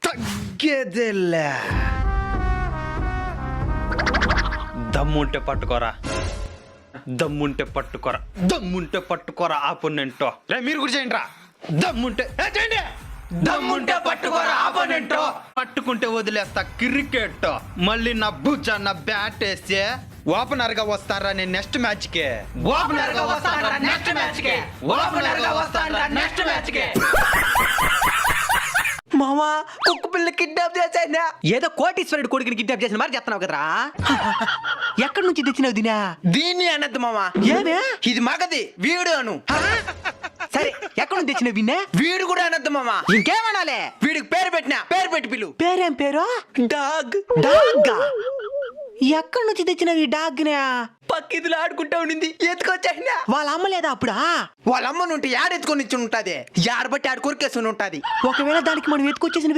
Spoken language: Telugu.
తగ్గేదేలే. దమ్ముంటే పట్టుకోరా, దమ్ముంటే పట్టుకోరా, దమ్ముంటే పట్టుకోరా ఆపోనెంటో. రే మీరు కూడా చేయండి రా. దమ్ముంటే చేయండి. దమ్ముంటే పట్టుకోరా ఆపోనెంటో. పట్టుకుంటే వదిలేస్తా క్రికెట్. మళ్ళీ నా భుజాన బ్యాట్ వేస్తే ఓపెనర్ గా వస్తారా నేను నెక్స్ట్ మ్యాచ్ కి. ఓపెనర్ గా వస్తారా నెక్స్ట్ మ్యాచ్ కి. ఓపెనర్ గా వస్తారా నెక్స్ట్ మ్యాచ్ కి. మామా కుక్క పిల్ల కిడ్నాప్ చేశానా? ఏదో కోటీశ్వరుడు కొడుకుని కిడ్నాప్ చేసిన మరి చెప్తున్నావు కదరా. ఎక్కడి నుంచి తెచ్చినావు దినా? దీన్ని అనద్దు మామా. ఏమే? ఇది మగది వీడు అను. సరే ఎక్కడి నుంచి తెచ్చినావు విన్నే? వీడు కూడా అనద్దు మామా. ఇంకేమనాలే? వీడికి పేరు పెట్టినా, పేరు పెట్టి పిలు. పేరేం పేరు? డాగ్. డాగ్. ఎక్కడి నుంచి తెచ్చినావు ఈ డాగ్? పక్కిదిలో ఆడుకుంటా ఉండింది, ఎత్తుకొచ్చేసినా. వాళ్ళ అమ్మ లేదా అప్పుడా? వాళ్ళ అమ్మనుంటే యాడెత్తుకొని ఇచ్చి ఉంటది, యాడ బట్టి ఆడు కొరికేసుకుని ఉంటది. ఒకవేళ దానికి మనం ఎత్తుకొచ్చేసిన